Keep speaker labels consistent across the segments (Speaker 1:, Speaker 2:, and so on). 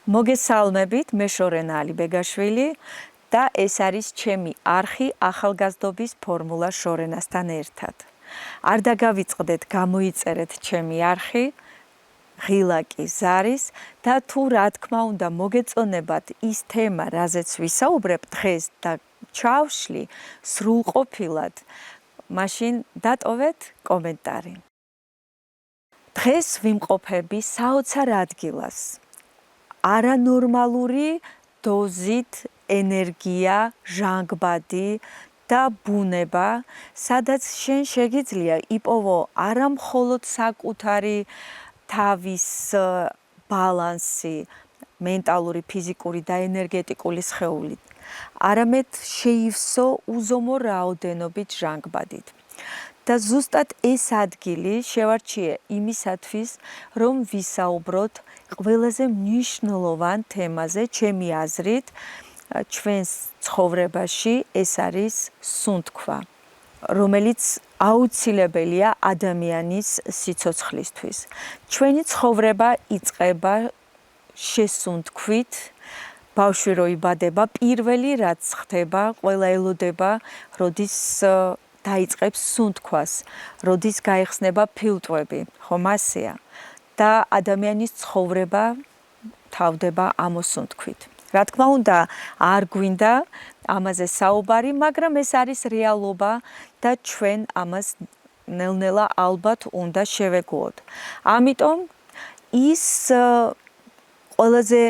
Speaker 1: მოგესალმებით, მე შორენა ალიბეგაშვილი და ეს არის ჩემი არხი ახალგაზრდობის ფორმულა შორენასთან ერთად. არ დაგავიწყდეთ, გამოიწერეთ ჩემი არხი, ღილაკი ზარის და თუ რა თქმა უნდა მოგეწონებათ ის თემა, რაზეც ვისაუბრებ დღეს და ჩავშლი სრულყოფილად, მაშინ დატოვეთ კომენტარი. დღეს ვიმყოფები საოცარ ადგილას. არანორმალური დოზით ენერგია, ჟანგბადი და ბუნება, სადაც შენ შეგიძლია იპოვო არა მხოლოდ საკუთარი თავის ბალანსი, მენტალური, ფიზიკური და ენერგეტიკული სხეულით, არამედ შეივსო უზომო რაოდენობით ჟანგბადით. და ზუსტად ეს ადგილი შევარჩიე იმისათვის, რომ ვისაუბროთ ყველაზე მნიშვნელოვან თემაზე, ჩემი აზრით, ჩვენს ცხოვრებაში ეს არის სუნთქვა, რომელიც აუცილებელია ადამიანის სიცოცხლისთვის. ჩვენი ცხოვრება იწყება შესუნთქვით, ბავშვი რო იბადება, პირველი რაც ხდება, ყველა ელოდება, როდის დაიწყებს სუნთქვას, როდის გაიხსნება ფილტვები, ხომ ასეა? და ადამიანის ცხოვრება თავდება ამოსუნთქვით. რა თქმა უნდა, არ გვინდა ამაზე საუბარი, მაგრამ ეს არის რეალობა და ჩვენ ამას ნელ-ნელა ალბათ უნდა შევეგუოთ. ამიტომ ის ყველაზე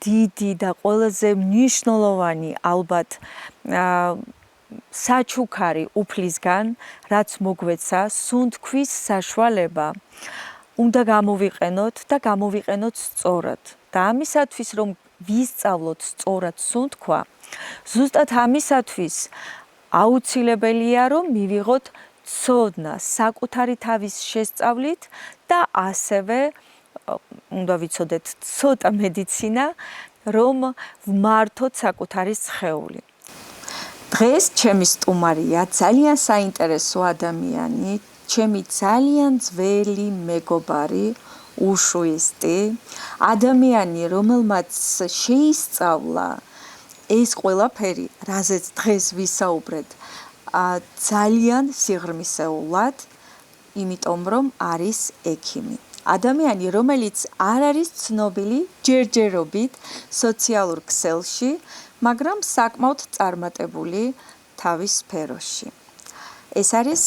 Speaker 1: დიდი და ყველაზე მნიშვნელოვანი ალბათ საჩუქარი უფლისგან, რაც მოგვეცა სუნთქვის საშუალება, უნდა გამოვიყენოთ და გამოვიყენოთ სწორად. და ამისათვის, რომ ვისწავლოთ სწორად სუნთქვა, ზუსტად ამისათვის აუცილებელია, რომ მივიღოთ ცოდნა საკუთარი თავის შესწავლით და ასევე უნდა ვიცოდეთ ცოტა მედიცინა, რომ ვმართოთ საკუთარი სხეული. დღეს ჩემი სტუმარია ძალიან საინტერესო ადამიანი, ჩემი ძალიან ძველი მეგობარი, უშუისტი, ადამიანი, რომელმაც შეისწავლა ეს ყველაფერი, რაზეც დღეს ვისაუბრეთ, ძალიან სიღრმისეულად, იმიტომ რომ არის ექიმი. ადამიანი, რომელიც არ არის ცნობილი ჯერჯერობით სოციალურ ქსელში, მაგრამ საკმაოდ წარმატებული თავის სფეროში. ეს არის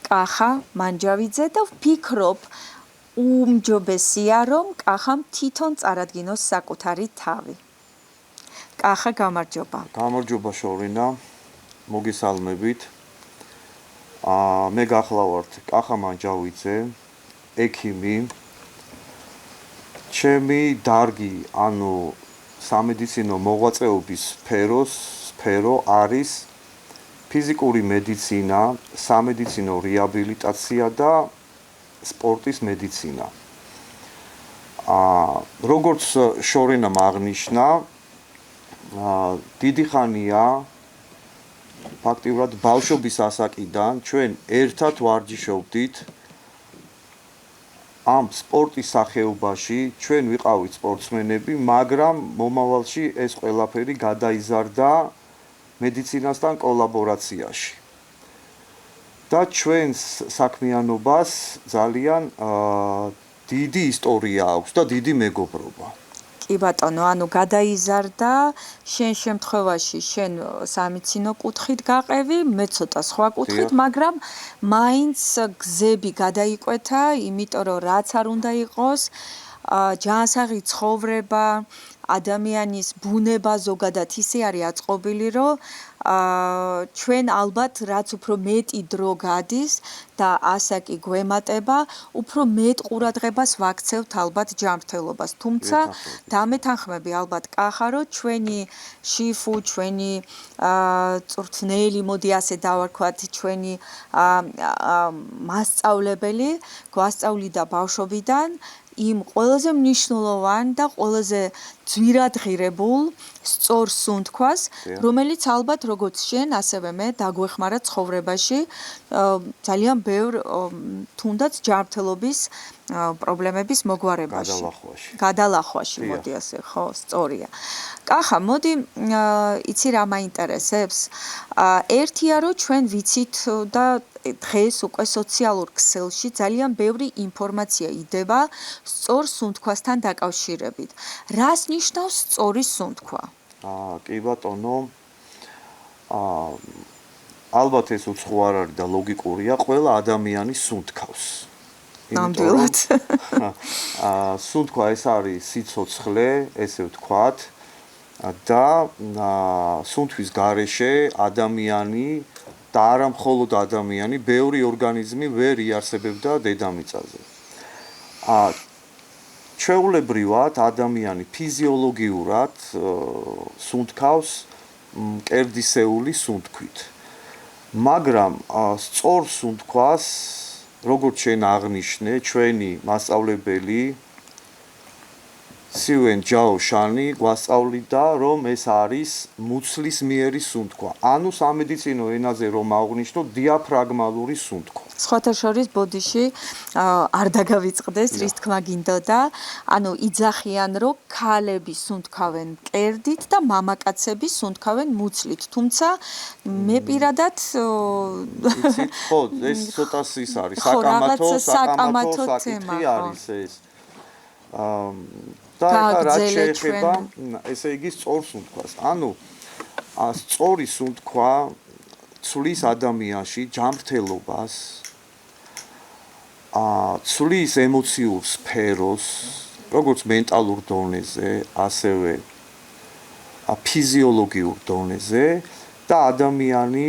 Speaker 1: კახა მანჯავიძე და ვფიქრობ, უმჯობესია, რომ კახამ თვითონ წარადგინოს საკუთარი თავი. კახა, გამარჯობა.
Speaker 2: გამარჯობა შორინა, მოგესალმებით. მე გახლავართ კახა მანჯავიძე, ექიმი. ჩემი დარგი, ანუ სამედიცინო მოღვაწეობის სფერო არის ფიზიკური მედიცინა, სამედიცინო რეაბილიტაცია და სპორტის მედიცინა. როგორც შორენამ აღნიშნა, დიდი ხანია, ფაქტიურად ბავშვობის ასაკიდან ჩვენ ერთად ვარჯიშობდით ამ სპორტის სახეობაში, ჩვენ ვიყავით სპორტსმენები, მაგრამ მომავალში ეს ყველაფერი გადაიზარდა მედიცინასთან კოლაბორაციაში. და ჩვენს საქმიანობას ძალიან დიდი ისტორია აქვს და დიდი მეგობრობა.
Speaker 1: კი ბატონო, ანუ გადაიზარდა, შენ შემთხვევაში შენ სამედიცინო კუთხით გაყევი, მე ცოტა სხვა კუთხით, მაგრამ მაინც გზები გადაიკვეთა, იმიტომ რომ რაც არ უნდა იყოს, ჯანსაღი ცხოვრება, ადამიანის ბუნება ზოგადად ისე არის აწყობილი, რომ ჩვენ ალბათ რაც უფრო მეტი დრო გადის და ასაკი გვემატება, უფრო მეტ ყურადღებას ვაქცევთ ალბათ ჯანმრთელობას. თუმცა დამეთანხმები ალბათ კახა, რომ ჩვენი შიფუ, ჩვენი წვრთნელი, მოდი ასე დავარქვათ, ჩვენი მასწავლებელი გვასწავლიდა ბავშვობიდან იმ ყველაზე მნიშვნელოვან და ყველაზე ძვირადღირებულ სწორ სუნთქვას, რომელიც ალბათ როგორც შენ, ასევე მე დაგვეხმარა ცხოვრებაში ძალიან ბევრ თუნდაც ჯანმრთელობის პრობლემების მოგვარებაში. გადალახვაში, მოდი ასე, ხო, სწორია. კახა, მოდი იცი რა მაინტერესებს? ერთია რომ ჩვენ ვიცით და დღეს უკვე სოციალურ ქსელში ძალიან ბევრი ინფორმაცია იდება სწორ სუნთქვასთან დაკავშირებით. რას ნიშნავს სწორი სუნთქვა?
Speaker 2: კი ბატონო. ალბათ ეს უცხო არ არის და ლოგიკურია, ყველა ადამიანი სუნთქავს.
Speaker 1: ნამდვილად.
Speaker 2: სუნთქვა ეს არის სიცოცხლე, ესე ვთქვათ, და სუნთქვის გარეშე ადამიანი და არა მხოლოდ ადამიანი, ბევრი ორგანიზმი ვერ იარსებებდა დედამიწაზე. ჩვეულებრივად ადამიანი ფიზიოლოგიურად სუნთქავს მკერდისეული სუნთქვით. მაგრამ სწორ სუნთქვას, როგორც შენ აღნიშნე, ჩვენი მასწავლებელი სიუენ ჯაოშანი გვასწავლიდა, რომ ეს არის მუცლისმიერი სუნთქვა. ანუ სამედიცინო ენაზე რომ აღვნიშნო, დიაფრაგმალური სუნთქვა.
Speaker 1: სხვათა შორის ბოდიში არ დაგავიწყდეს, რის თქმა გინდოდა, ანუ იძახიან, რომ ქალები სუნთქავენ მკერდით და მამაკაცები სუნთქავენ მუცლით. თუმცა მე პირადად
Speaker 2: იცით, ხო, ეს ცოტა ის არის, საკამათო საკითხი არის ეს. და რა შეეხება, ესე იგი სწორ სუნთქვას. ანუ სწორი სუნთქვა ცვლის ადამიანში ჯანმრთელობას, ცვლის ემოციურ სფეროს, როგორც მენტალურ დონეზე, ასევე ფიზიოლოგიურ დონეზე და ადამიანი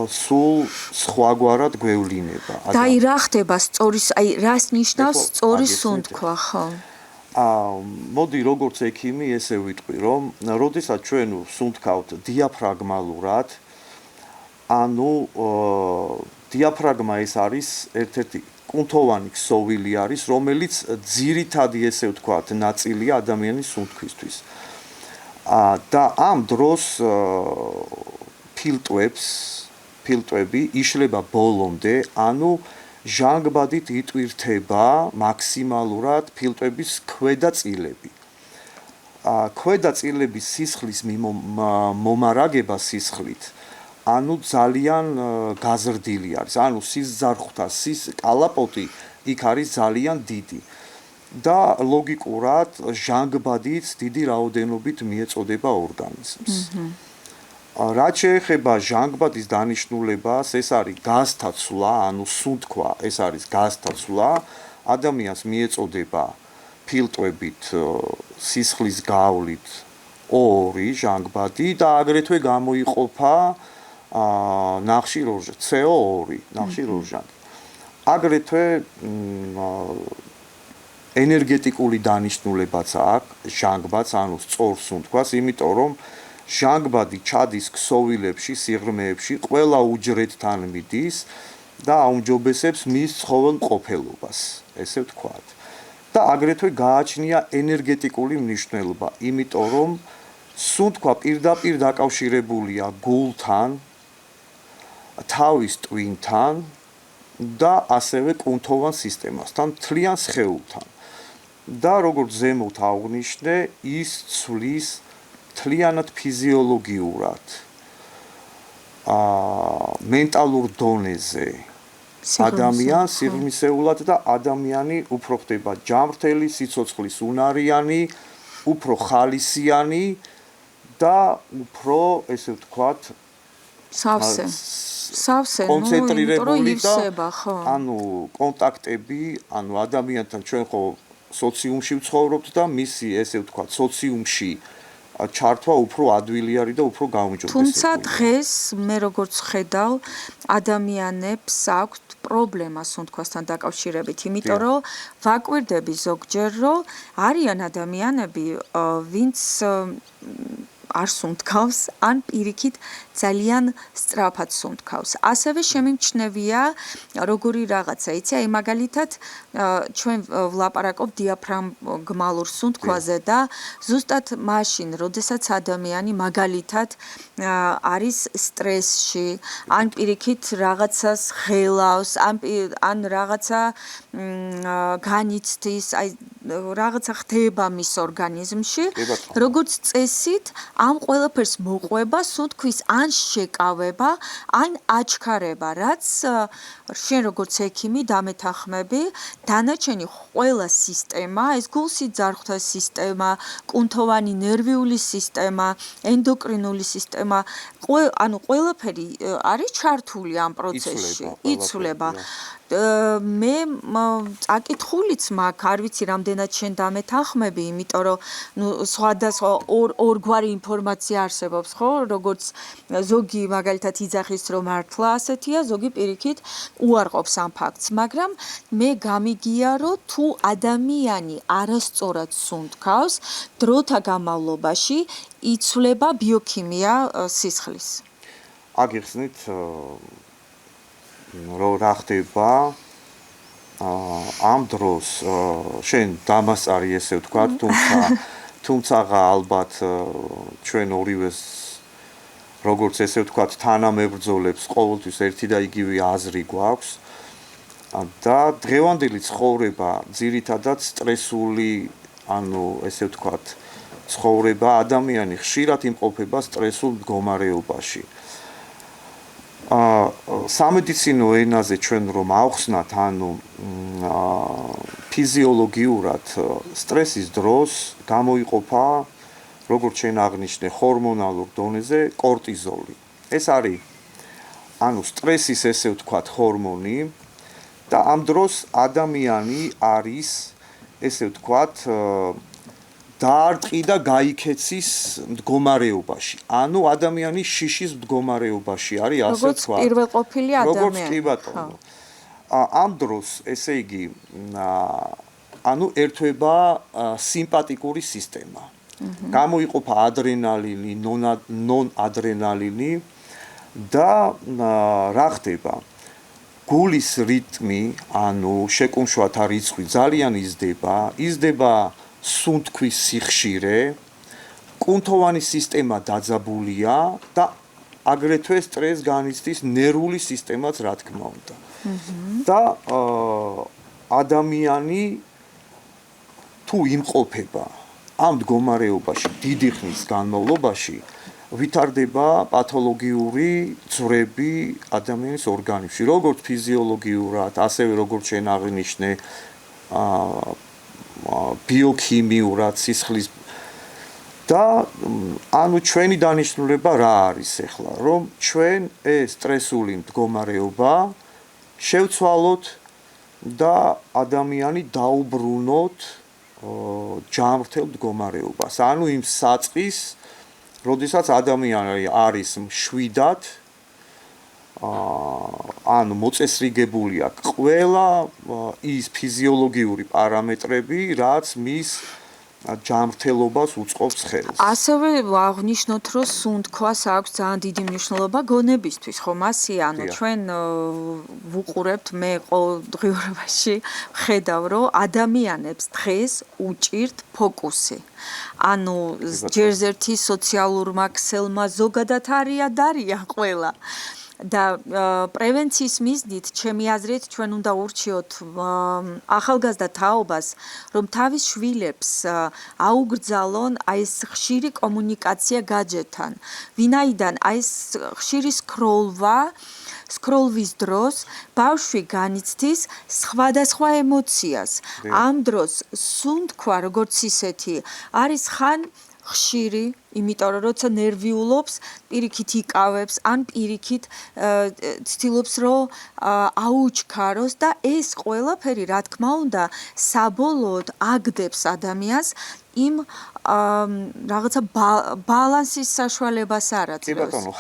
Speaker 2: სულ სხვაგვარად გვევლინება.
Speaker 1: და რა ხდება სწორის, რას ნიშნავს სწორი სუნთქვა, ხო?
Speaker 2: მოდი როგორც ექიმი ესე ვიტყვი, რომ როდესაც ჩვენ სუნთქავთ დიაფრაგმალურად, ანუ დიაფრაგმა ეს არის ერთ-ერთი კუნთოვანი ქსოვილი არის, რომელიც ძირითადი ესე ვთქვათ ნაწილია ადამიანის სუნთქვისთვის. და ამ დროს ფილტვები იშლება ბოლომდე, ანუ ჟანგბადით იტვირთება მაქსიმალურად ფილტვების ქვედა წილები. ქვედა წილების სისხლის მომარაგება სისხლით, ანუ ძალიან გაზრდილი არის. ანუ სისძარღვთა კალაპოტი იქ არის ძალიან დიდი. და ლოგიკურად ჟანგბადით დიდი რაოდენობით მიეწოდება ორგანიზმს. რაც შეეხება ჟანგბადის დანიშნულებას, ეს არის გაზთა ცვლა, ანუ სუნთქვა, ეს არის გაზთა ცვლა, ადამიანს მიეწოდება ფილტვებით სისხლის გავლით ორი ჟანგბადი და აგრეთვე გამოიყოფა ნახშირორჟანგი, CO2 ნახშირორჟანგი. აგრეთვე ენერგეტიკული დანიშნულებაც აქვს ჟანგბადს, ანუ სწორ სუნთქვას, იმიტომ რომ ჟანგბადი ჩადის ქსოვილებში, სიღრმეებში, ყველა უჯრედთან მიდის და აუმჯობესებს მის ცხოველმყოფელობას, ესე ვთქვათ. და აგრეთვე გააჩნია ენერგეტიკული მნიშვნელობა, იმიტომ რომ სუნთქვა პირდაპირ დაკავშირებულია გულთან, თავის ტვინთან და ასევე კუნთოვან სისტემასთან, მთლიან სხეულთან. და როგორც ზემოთ აღვნიშნე, ის ცვლის მთლიანად ფიზიოლოგიურად, მენტალურ დონეზე ადამიანს სიღრმისეულად და ადამიანი უფრო ხდება ჯანმრთელი, სიცოცხლის უნარიანი, უფრო ხალისიანი და უფრო, ესე ვთქვათ,
Speaker 1: სავსე,
Speaker 2: კონცენტრირებული და ანუ კონტაქტები, ანუ ადამიანთან ჩვენ ხო სოციუმში ვცხოვრობთ და მისი, ესე ვთქვათ, სოციუმში ჩართვა უფრო ადვილი არის და უფრო გაუმჯობესებულია.
Speaker 1: თუმცა დღეს მე როგორც ხედავ, ადამიანებს აქვთ პრობლემა სუნთქვასთან დაკავშირებით, იმიტომ რომ ვაკვირდები ზოგჯერ, რომ არიან ადამიანები, ვინც არ სუნთქავს, ან პირიქით ძალიან სწრაფად სუნთქავს. ასევე შემიმჩნევია როგორი რაღაცა, იცი, აი მაგალითად ჩვენ ვლაპარაკობ დიაფრაგმალურ სუნთქვაზე და ზუსტად მაშინ, როდესაც ადამიანი მაგალითად არის სტრესში, ან პირიქით რაღაცას ღელავს, ან რაღაცა განიცდის, აი რაღაცა ხდება მის ორგანიზმში, როგორც წესით, ამ ყველაფერს მოყვება სუნთქვის ან შეკავება, ან აჩქარება, რაც შენ როგორც ექიმი დამეთანხმები, დანარჩენი ყველა სისტემა, ეს გულსიძარღვთა სისტემა, კუნთოვანი ნერვიული სისტემა, ენდოკრინული სისტემა, ანუ ყველაფერი არის ჩართული ამ პროცესში, იცვლება. მე წაკითხულიც მაქვს, არ ვიცი რამდენად შენ დამეთანხმები, იმიტომ რომ სხვადასხვა ორგვარი ინფორმაცია არსებობს, ხო? როგორც ზოგი მაგალითად იძახის, რომ მართლა ასეთია, ზოგი პირიქით უარყოფს ამ ფაქტს, მაგრამ მე გამიგია, რომ თუ ადამიანი არასწორად სუნთქავს, დროთა განმავლობაში იცვლება ბიოქიმია სისხლის.
Speaker 2: აგიხსნით რომ რა ხდება ამ დროს შენ დამასწარი ესე ვთქვა, თუმცა ალბათ ჩვენ ორივეს როგორც ესე ვთქვა, თანამებრძოლებს ყოველთვის ერთი და იგივე აზრი გვაქვს და დღევანდელი ცხოვრება ძირითადად სტრესული, ანუ ესე ვთქვა, ცხოვრება, ადამიანი ხშირად იმყოფება სტრესულ მდგომარეობაში. სამედიცინო ენაზე ჩვენ რომ ავხსნათ, ანუ ფიზიოლოგიურად სტრესის დროს გამოიყოფა, როგორც შენ აღნიშნე, ჰორმონალურ დონეზე კორტიზოლი. ეს არის ანუ სტრესის ესე ვთქვათ ჰორმონი და ამ დროს ადამიანი არის ესე ვთქვათ დაარტყი და გაიქეცის მდგომარეობაში. ანუ ადამიანი შიშის მდგომარეობაში არის, ასე ვთქვათ.
Speaker 1: როგორც პირველყოფილი ადამიანი.
Speaker 2: როგორც კი ბატონო. ამ დროს, ესე იგი, ანუ ერთვება სიმპათიკური სისტემა. გამოიყოფა ადრენალინი, ნონ-ადრენალინი და რა ხდება? გულის რიტმი, ანუ შეკუმშვათა რიცხვი ძალიან იზრდება სუნთქვის სიხშირე, კუნთოვანი სისტემა დაძაბულია და აგრეთვე სტრესს განიცდის ნერვული სისტემაც, რა თქმა უნდა. და ადამიანი თუ იმყოფება ამ მდგომარეობაში დიდი ხნის განმავლობაში, ვითარდება პათოლოგიური ძვრები ადამიანის ორგანიზმში, როგორც ფიზიოლოგიურად, ასევე როგორც შენ აღნიშნე, ბიოქიმიურად, სისხლის და ანუ ჩვენი დანიშნულება რა არის ახლა, რომ ჩვენ ეს სტრესული მდგომარეობა შევცვალოთ და ადამიანი დაუბრუნოთ ჯანმრთელ მდგომარეობას. ანუ იმ საწყის, როდესაც ადამიანი არის მშვიდად, ანუ მოწესრიგებული აქვს ყველა ის ფიზიოლოგიური პარამეტრები, რაც მის ჯანმრთელობას უწყობს ხელს.
Speaker 1: ასევე აღნიშნოთ, რომ სუნთქვას აქვს ძალიან დიდი მნიშვნელობა გონებისთვის, ხომ ასეა? ანუ ჩვენ ვუყურებთ, მე ყოველდღიურობაში ხედავ, რომ ადამიანებს დღეს უჭირთ ფოკუსი. ანუ ჯერზერთი სოციალურმა ქსელმა ზოგადად არიან ყველა. და პრევენციის მიზნით, ჩემი აზრით, ჩვენ უნდა ურჩიოთ ახალგაზრდა თაობას, რომ თავის შვილებს აუგრძალონ აი ეს ხშირი კომუნიკაცია гаджеტთან. ვინაიდან აი ეს ხშირი სკროლვის დროს ბავშვი განიცდის სხვადასხვა ემოციას. ამ დროს სუნთქვა, როგორც ისეთი, არის ხან ხშირი, იმიტომ რომ როცა ნერვიულობს, პირიქით იკავებს, ან პირიქით ცდილობს, რომ აუჩქაროს და ეს ყველაფერი, რა თქმა უნდა, საბოლოოდ აგდებს ადამიანს იმ რაღაცა ბალანსის საშუალებას არაწევს.
Speaker 2: კი ბატონო,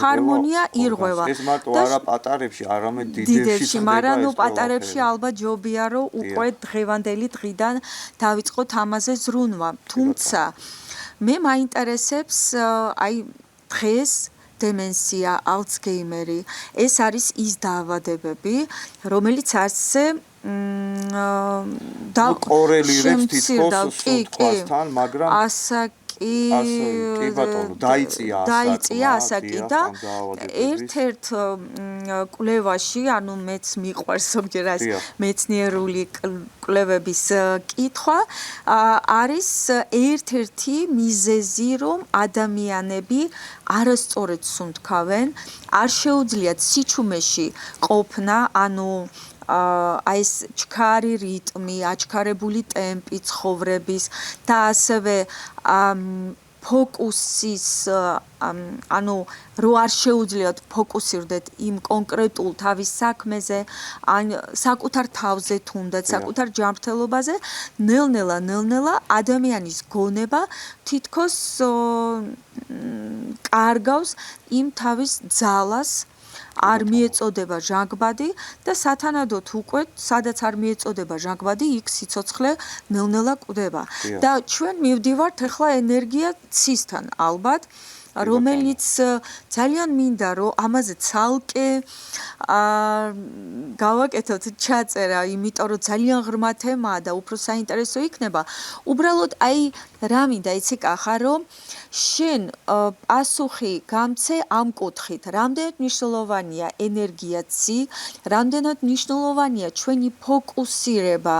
Speaker 2: ჰარმონია
Speaker 1: ირღვევა.
Speaker 2: ეს მარტო არა პატარებში, არამედ დიდებში,
Speaker 1: მაგრამ ნუ პატარებში ალბათ ჯობია, რომ უკვე დღევანდელი დღიდან დავიწყოთ ამაზე ზრუნვა. თუმცა მე მაინტერესებს აი დღეს დემენსია, ალცგეიმერი, ეს არის ის დაავადებები, რომელიც ასე
Speaker 2: კორელირებს თითქოს სუნთქვასთან, მაგრამ
Speaker 1: კი
Speaker 2: ბატონო, დაიწია
Speaker 1: ასაკი და ერთ-ერთ კვლევაში, ანუ მეც მიყვარს ზოგჯერ ეს მეცნიერული კვლევების კითხვა, არის ერთ-ერთი მიზეზი, რომ ადამიანები არასწორად სუნთქავენ, არ შეუძლიათ სიჩუმეში ყოფნა, ანუ აი ეს ჩქარი რიტმი, აჩქარებული ტემპი ცხოვრების და ასევე ფოკუსის, ანუ რო არ შეუძლიათ ფოკუსირდეთ იმ კონკრეტულ თავის საქმეზე, ან საკუთარ თავზე თუნდაც, საკუთარ ჯანმრთელობაზე, ნელ-ნელა ადამიანის გონება თითქოს კარგავს იმ თავის ძალას, არ მიეწოდება ჟანგბადი და სათანადოდ უკვე სადაც არ მიეწოდება ჟანგბადი, იქ სიცოცხლე ნელ-ნელა კვდება. და ჩვენ მივდივართ ახლა ენერგია ცისთან ალბათ, რომელიც ძალიან მინდა რომ ამაზე ცალკე გავაკეთოთ ჩაწერა, იმიტომ რომ ძალიან ღრმა თემაა და უფრო საინტერესო იქნება. უბრალოდ აი რა მინდა იცი კახა, რომ შენ პასუხი გამცე ამ კუთხით, რამდენად მნიშვნელოვანია ენერგია ცი, რამდენად მნიშვნელოვანია ჩვენი ფოკუსირება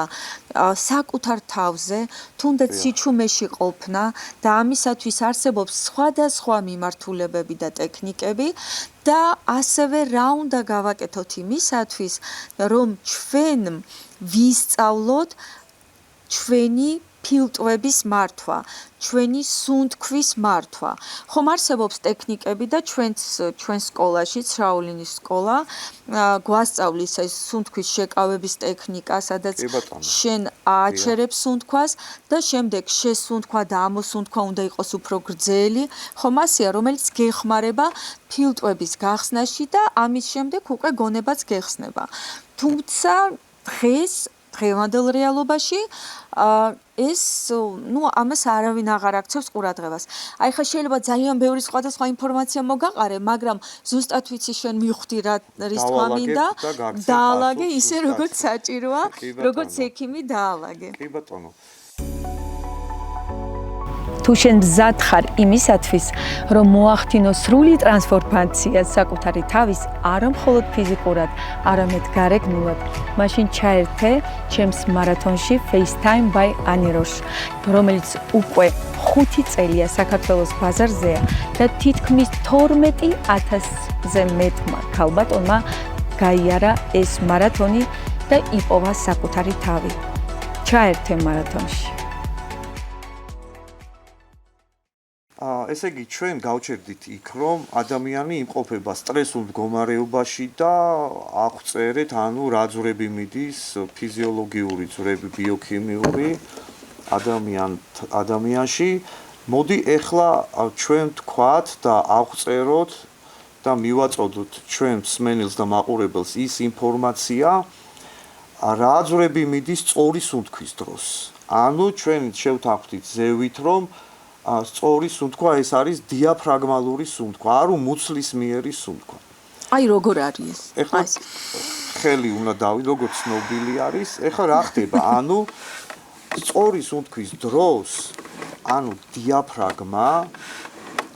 Speaker 1: საკუთარ თავზე, თუნდაც სიჩუმეში ყოფნა და ამისათვის არსებობს სხვადასხვა მიმართულებები და ტექნიკები და ასევე რა უნდა გავაკეთოთ იმისათვის, რომ ჩვენ ვისწავლოთ ჩვენი ფილტვების მართვა, ჩვენი სუნთქვის მართვა. ხომ არსებობს ტექნიკები და ჩვენ სკოლაში, შაოლინის სკოლა, გვასწავლის ეს სუნთქვის შეკავების ტექნიკა, სადაც შენ აჩერებს სუნთქვას და შემდეგ შესუნთქვა და ამოსუნთქვა უნდა იყოს უფრო გრძელი, ხომ ასეა, რომელიც გეხმარება ფილტვების გახსნაში და ამის შემდეგ უკვე გონებაც გეხსნება. თუმცა დღევანდელ რეალობაში ეს, ამას არავინ აღარ აქცევს ყურადღებას. აი ხა შეიძლება ძალიან ბევრი სხვადასხვა ინფორმაცია მოგაყარე, მაგრამ ზუსტად ვიცი შენ მივხვდი რის თქმა მინდა, დაალაგე ისე როგორც საჭიროა, როგორც ექიმი დაალაგე.
Speaker 2: კი ბატონო.
Speaker 1: თუ შენ მზად ხარ იმისათვის, რომ მოახდინო სრული ტრანსფორმაცია საკუთარი თავის, არა მხოლოდ ფიზიკურად, არამედ გარეგნულად, მაშინ ჩაერთე ჩემს მარათონში FaceTime by Anirosh, რომელიც უკვე 5 წელია საქართველოს ბაზარზეა და თითქმის 12,000-ზე მეტმა ქალბატონმა გაიარა ეს მარათონი და იპოვა საკუთარი თავი. ჩაერთე მარათონში.
Speaker 2: ესე იგი, ჩვენ გავჩერდით იქ, რომ ადამიანი იმყოფება სტრესულ მდგომარეობაში და აღწერეთ, ანუ რა ძვრები მიდის, ფიზიოლოგიური ძვრები, ბიოქიმიური ადამიანში. მოდი ეხლა ჩვენ თქვათ და აღწეროთ და მივაწოდოთ ჩვენ მსმენელს და მაყურებელს ის ინფორმაცია, რა ძვრები მიდის სწორი სუნთქვის დროს. ანუ ჩვენ შევთანხმდით ზევით, რომ სწორი სუნთქვა ეს არის დიაფრაგმალური სუნთქვა, არა მუცლისმიერი სუნთქვა.
Speaker 1: აი როგორ არის ეს?
Speaker 2: ეხლა ხელი უნდა დავი, როგორც ცნობილი არის. ეხლა რა ხდება? ანუ სწორი სუნთქვის დროს, ანუ დიაფრაგმა,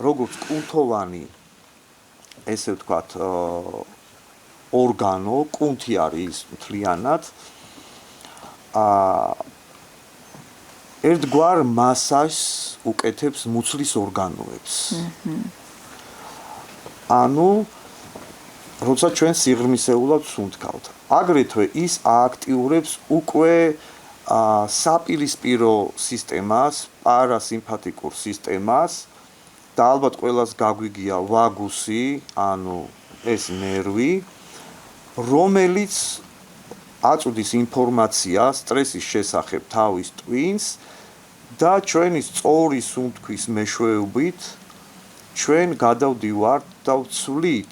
Speaker 2: როგორც კუნთოვანი, ესე ვთქვათ, ორგანო, კუნთი არის მთლიანად, ერთგვარ მასაჟს უკეთებს მუცლის ორგანოებს. ანუ როცა ჩვენ სიღრმისეულად სუნთქავთ, აგრეთვე ის ააქტიურებს უკვე საპირისპირო სისტემას, პარასიმპათიკურ სისტემას და ალბათ ყველას გაგვიგია ვაგუსი, ანუ ეს ნერვი, რომელიც აწვდის ინფორმაციას სტრესის შესახებ თავის ტვინს და ჩვენი სწორი სუნთქვის მეშვეობით ჩვენ გადავდივართ და ვცვლით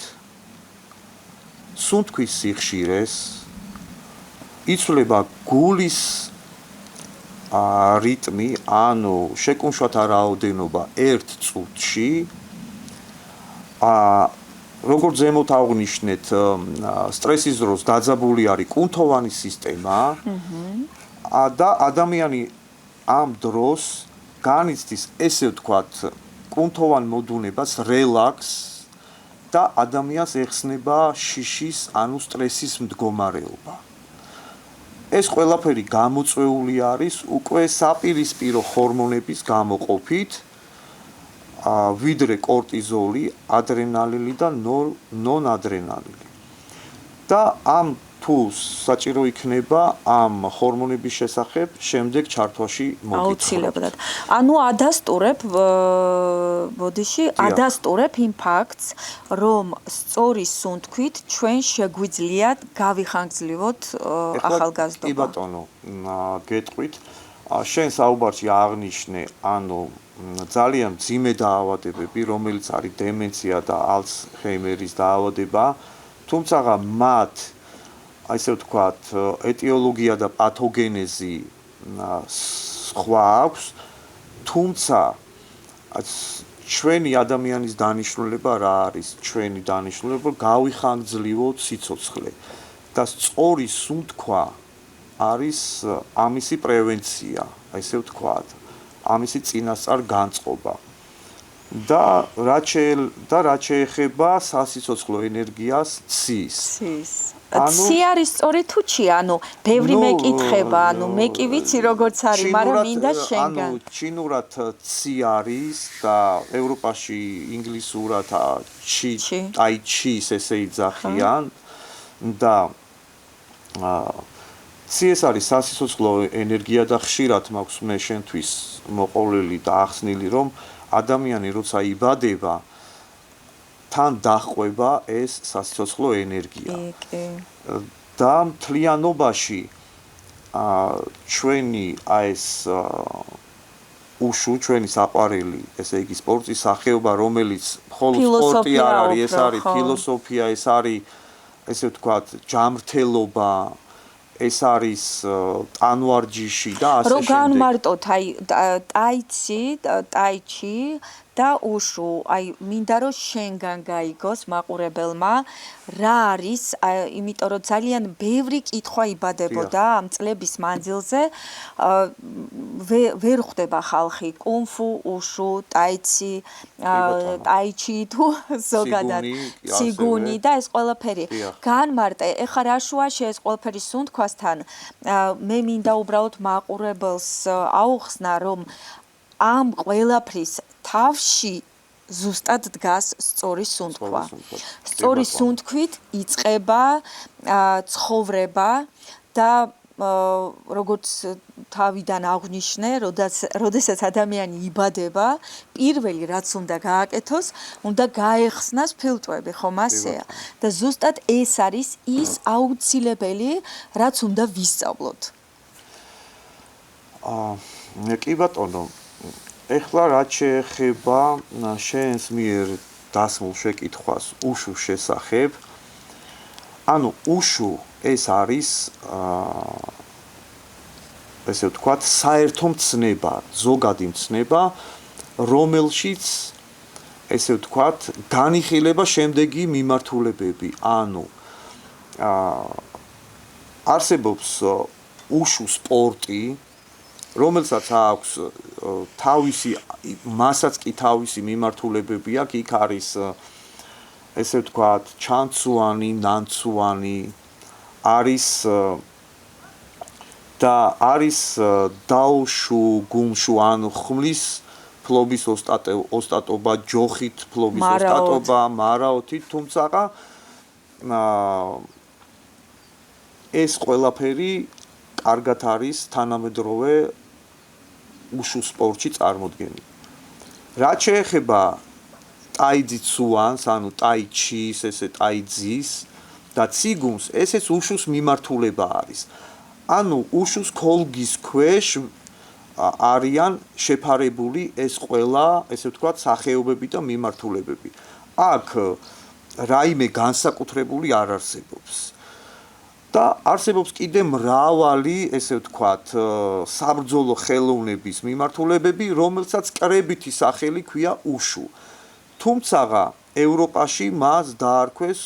Speaker 2: სუნთქვის სიხშირეს, იცვლება გულის რიტმი, ანუ შეკუმშვათა რაოდენობა 1 წუთში. როგორც ზემოთ აღვნიშნეთ, სტრესის დროს დაძაბული არის კუნთოვანი სისტემა და ადამიანი ამ დროს განიცდის, ესე ვთქვათ, კუნთოვან მოდუნებას, რელაქსს და ადამიანს ეხსნება შიშის, ანუ სტრესის მდგომარეობა. ეს ყველაფერი გამოწვეული არის უკვე საპირისპირო ჰორმონების გამოყოფით, ვიდრე კორტიზოლი, ადრენალინი და ნონადრენალინი. და ამ თუ საჭირო იქნება ამ ჰორმონების შესახებ შემდეგ ჩართვაში მოგიცხრობთ.
Speaker 1: აუცილებლად. ანუ ადასტურებ იმ ფაქტს, რომ სწორი სუნთქვით ჩვენ შეგვიძლია გავიხანგრძლივოთ ახალგაზრდობა.
Speaker 2: კი ბატონო, გეტყვით, შენ საუბარში აღნიშნე, ანუ ძალიან მძიმე დაავადებები, რომელიც არის დემენცია და ალცჰეიმერის დაავადება, თუმცა მათ ასე ვთქვათ, ეტიოლოგია და პათოგენეზი სხვა აქვს, თუმცა ჩვენი ადამიანის დანიშნულება რა არის? ჩვენი დანიშნულება გავიხანგრძლივოთ სიცოცხლე და სწორი სუნთქვა არის ამისი პრევენცია, ასე ვთქვათ, ამისი წინასწარ განწყობა. და რაც შეეხება სასიცოცხლო ენერგიას ცის.
Speaker 1: ცი არის სწორი თუ ჩი? ანუ ბევრი მეკითხება, ანუ მე კი ვიცი როგორც არის, მაგრამ მინდა შენგან.
Speaker 2: ანუ ჩინურად ცი არის და ევროპაში ინგლისურად ტაი ჩის ესე იძახიან და ცი ეს არის სასიცოცხლო ენერგია და ხშირად მაქვს მე შენთვის მოყოლილი და ახსნილი, რომ ადამიანი როცა იბადება, თან დაჰყვება ეს სასიცოცხლო ენერგია. და მთლიანობაში ჩვენი ეს უშუ, ჩვენი საყვარელი, ესე იგი სპორტის სახეობა, რომელიც მხოლოდ სპორტი არ არის, ეს არის ფილოსოფია, ეს არის ესე ვთქვათ, ჯამრთელობა, ეს არის ტანვარჯიში და ასე შემდეგ.
Speaker 1: რო განმარტოთ, აი ტაიჩი და უშუ, აი მინდა რომ შენგან გაიგოს მაყურებელმა, რა არის, იმიტომ რომ ძალიან ბევრი კითხვა იბადებოდა ამ წლების მანძილზე, ვერ ხვდება ხალხი კუნფუ, უშუ, ტაიჩი თუ ზოგადად ციგუნი და ეს ყველაფერი. განმარტე, ეხლა რა შუაში ეს ყველაფერი სუნთქვასთან, მე მინდა უბრალოდ მაყურებელს აუხსნა, რომ ამ ყველაფრის თავში ზუსტად დგას სწორი სუნთქვა. სწორი სუნთქვით იწყება ცხოვრება და როგორც თავიდან აღვნიშნე, როდესაც ადამიანი იბადება, პირველი რაც უნდა გააკეთოს, უნდა გაეხსნას ფილტვები, ხომ ასეა? და ზუსტად ეს არის ის აუცილებელი, რაც უნდა ვისწავლოთ.
Speaker 2: კი ბატონო, ეხლა რაც შეეხება შენს მიერ დასმულ შეკითხვას უშუს შესახებ, ანუ უშუ ეს არის ესე ვთქვათ, საერთო მცნება, ზოგადი მცნება, რომელშიც ესე ვთქვათ, განიხილება შემდეგი მიმართულებები, ანუ არსებობს უშუ სპორტი, რომელსაც აქვს თავისი მასაც კი თავისი მიმართულებები აქვს, იქ არის ესე ვთქვათ, ჩანცუანი, ნანცუანი, არის და არის დაუშუ, გუმშუ, ანუ ხმლის ფლობის ოსტატობა, ჯოხით ფლობის ოსტატობა, მარაოთით, თუმცა ეს ყველაფერი კარგად არის თანამედროვე უშუ სპორტში წარმოდგენილი. რაც შეეხება ტაიძიცუანს, ანუ ტაიჩის, ესე ტაიძის და ციგუნს, ესეც უშუს მიმართულება არის. ანუ უშუს ქოლგის ქვეშ არიან შეფარებული ეს ყველა, ესე ვთქვათ, სახეობები და მიმართულებები. აქ რაიმე განსაკუთრებული არ არსებობს. და არსებობს კიდე მრავალი, ესე ვთქვათ, საბრძოლო ხელოვნების მიმართულებები, რომელსაც კრებითი სახელი ქვია უშუ. თუმცა ევროპაში მას დაარქვეს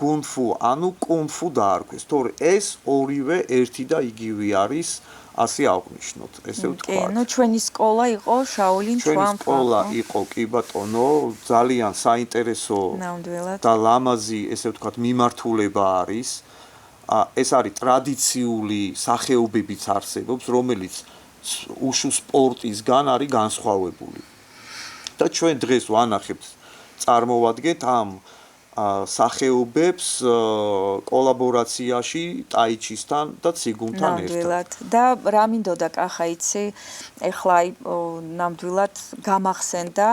Speaker 2: გუნფუ, ანუ კუნფუ დაარქვეს, თორე ეს ორივე ერთი და იგივე არის, ასე აღვნიშნოთ, ესე ვთქვათ.
Speaker 1: ნუ ჩვენი სკოლა იყო შაოლინ
Speaker 2: ჩვენი
Speaker 1: ჩუანფა.
Speaker 2: სკოლა იყო, კი ბატონო, ძალიან საინტერესო და ლამაზი, ესე ვთქვათ, მიმართულება არის. ეს არის ტრადიციული სახეობებიც არსებობს, რომელიც უშუ სპორტისგან არის განსხვავებული. და ჩვენ დღეს ვანახებთ, წარმოვადგეთ ამ სახეობებს კოლაბორაციაში ტაიჩისთან და ციგუნთან ერთად.
Speaker 1: და რა მინდოდა კახა იცი, ეხლა ნამდვილად გამახსენდა,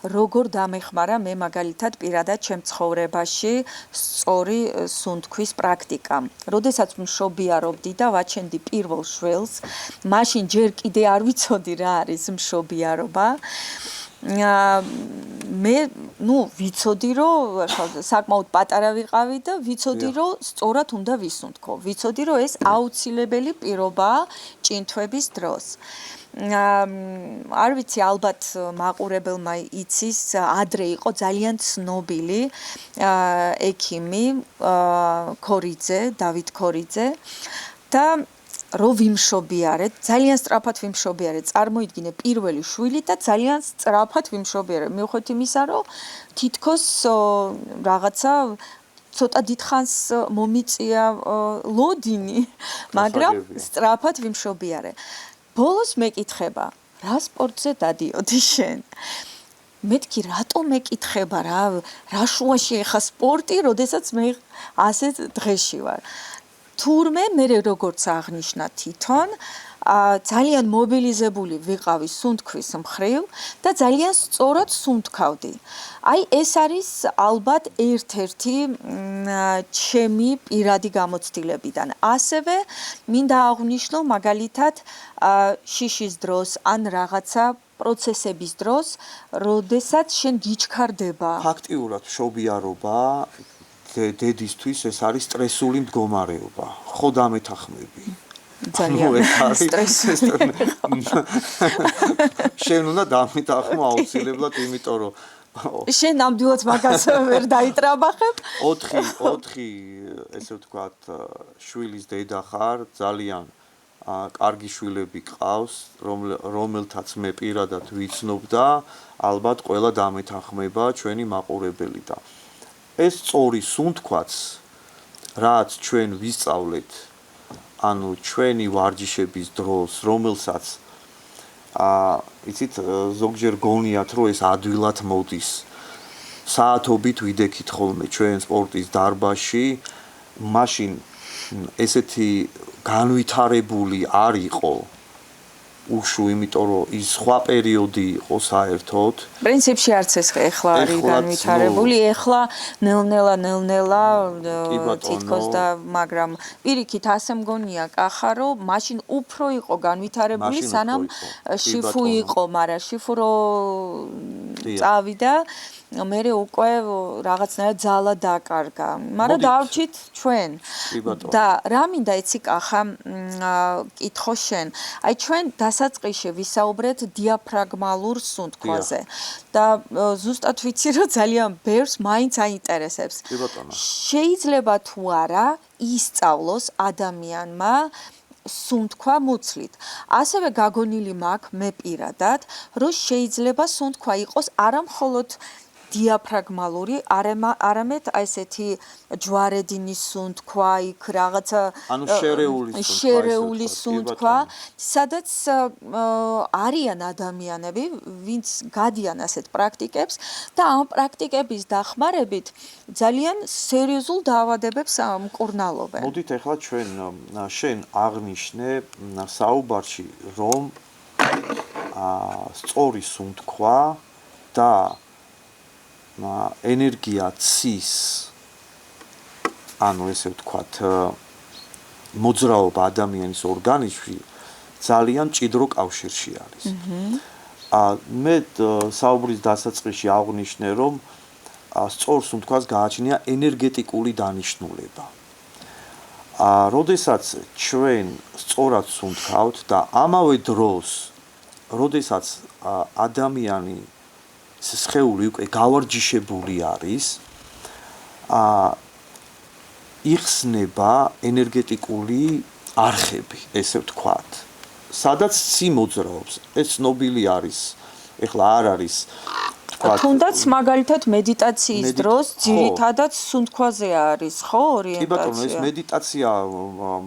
Speaker 1: როგორ დამეხმარა მე მაგალითად პირადად ჩემ ცხოვრებაში სწორი სუნთქვის პრაქტიკამ. როდესაც მშობიარობდი და ვაჩენდი პირველ შველს, მაშინ ჯერ კიდე არ ვიცოდი რა არის მშობიარობა. მე ვიცოდი რომ საკმაოდ პატარა ვიყავი და ვიცოდი რომ სწორად უნდა ვისუნთქო. ვიცოდი რომ ეს აუცილებელი პირობაა ჭინთვების დროს. არ ვიცი, ალბათ მაყურებელმა იცის, ადრე იყო ძალიან ცნობილი ექიმი ქორიძე, დავით ქორიძე და რო ვიმშობიარეთ, ძალიან სწრაფად ვიმშობიარეთ, წარმოიდგინე პირველი შვილი და ძალიან სწრაფად ვიმშობიარეთ. მიუხედავად იმისა, რომ თითქოს რაღაცა ცოტა დიდხანს მომიწია ლოდინი, მაგრამ სწრაფად ვიმშობიარე. ბოლოს მეკითხება, რა სპორტზე დადიოდი შენ? მეთქი რატო მეკითხება რა შუაში ეხა სპორტი, როდესაც მე ასეთ დღეში ვარ. თურმე მე როგორც აღნიშნა თვითონ ძალიან მობილიზებული ვიყავი სუნთქვის მხრივ და ძალიან სწორად სუნთქავდი. აი ეს არის ალბათ ერთ-ერთი ჩემი პირადი გამოცდილებიდან. ასევე მინდა აღვნიშნო მაგალითად შიშის დროს ან რაღაცა პროცესების დროს, როდესაც შენ გიჩქარდება.
Speaker 2: ფაქტიურად მშობიარობა დედისთვის ეს არის სტრესული მდგომარეობა. ხო დამეთახმები.
Speaker 1: ძალიან სტრესული.
Speaker 2: შენ უნდა დამეთახმო აუცილებლად, იმიტომ რომ
Speaker 1: შენ ნამდვილად მაგას ვერ დაიტრაბახებ?
Speaker 2: 4 ესე ვთქვათ, შვილის დედა ხარ, ძალიან კარგი შვილები გყავს, რომელთაც მე პირადად ვიცნობ და ალბათ ყველა დამეთახმება ჩვენი მაყურებელი და ეს სწორი სუნთქვაც, რაც ჩვენ ვისწავლეთ, ანუ ჩვენი ვარჯიშების დროს, რომელსაც იცით, ზოგჯერ გონიათ, რომ ეს ადვილად მოდის. საათობით ვიდექით ხოლმე ჩვენ სპორტის დარბაზში, მაშინ ესეთი განვითარებული არ იყო უშუ, იმიტომ რომ ის სხვა პერიოდი იყო საერთოდ.
Speaker 1: პრინციპში არც ეს ეხლა არის განვითარებული, ეხლა ნელ-ნელა თითქოს და მაგრამ პირიქით ასე მგონია კახა, რომ მაშინ უფრო იყო განვითარებული, სანამ შიფუ იყო, მაგრამ შიფუ რო წავიდა, მერე უკვე რაღაცნაირად ძალა დაკარგა. მაგრამ დავრჩით ჩვენ. და რა მინდა იცი კახა, კითხო შენ. აი ჩვენ დასაწყისში ვისაუბრეთ დიაფრაგმალურ სუნთქვაზე და ზუსტად ვიცი რომ ძალიან ბევრს მაინც აინტერესებს. შეიძლება თუ არა ისწავლოს ადამიანმა სუნთქვა მუცლით. ასევე გაგონილი მაქვს მე პირადად, რომ შეიძლება სუნთქვა იყოს არა მხოლოდ დიაფრაგმალური, არამედ ესეთი ჯვარედინის სუნთქვა, იქ რაღაცა შერეული სუნთქვა, სადაც არიან ადამიანები, ვინც გადიან ასეთ პრაქტიკებს და ამ პრაქტიკების დახმარებით ძალიან სერიოზულ დაავადებებს მკურნალობენ.
Speaker 2: მოდით ახლა შენ აღნიშნე საუბარში, რომ სწორი სუნთქვა და ენერგია ცის, ანუ ესე ვთქვათ, მოძრაობა ადამიანის ორგანიზმში ძალიან მჭიდრო კავშირში არის. მე საუბრის დასაწყისში აღვნიშნე, რომ სწორ სუნთქვას გააჩნია ენერგეტიკული დანიშნულება. როდესაც ჩვენ სწორად სუნთქავთ და ამავე დროს როდესაც ადამიანი სხეული უკვე გავარჯიშებული არის იხსნება ენერგეტიკული არხები, ესე ვთქვათ. სადაც ცი მოძრაობს. ეს ცნობილი არის. ეხლა არ არის
Speaker 1: თუნდაც მაგალითად meditაციის დროს ძირითადად სუნთქვაზე არის, ხო, ორიენტაცია?
Speaker 2: კი ბატონო, ეს meditაცია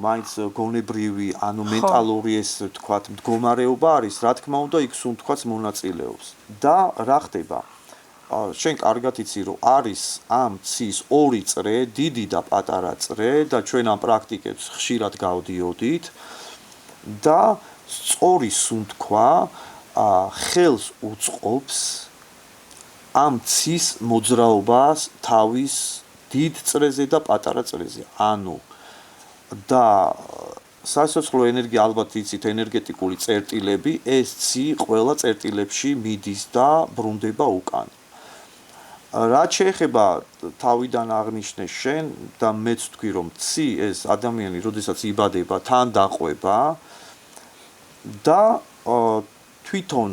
Speaker 2: მაინც გონებრივი, ანუ მენტალური ეს ვთქვათ, მდგომარეობა არის, რა თქმა უნდა, იქ სუნთქვაც მონაწილეობს. და რა ხდება? შენ კარგად იცი, რომ არის ამ ცის ორი წრე, დიდი და პატარა წრე და ჩვენ ამ პრაქტიკებს ხშირად გავდიოდით და სწორი სუნთქვა ხელს უწყობს ამ ცის მოძრაობას თავის დიდ წრეზე და პატარა წრეზე. ანუ და სასიცოცხლო ენერგია ალბათ იცით ენერგეტიკული წერტილები, ეს ცი ყველა წერტილებში მიდის და ბრუნდება უკან. რაც შეეხება თავიდან აღნიშნე შენ და მეც ვთქვი რომ ცი ეს ადამიანი როდესაც იბადება თან დაყვება და თვითონ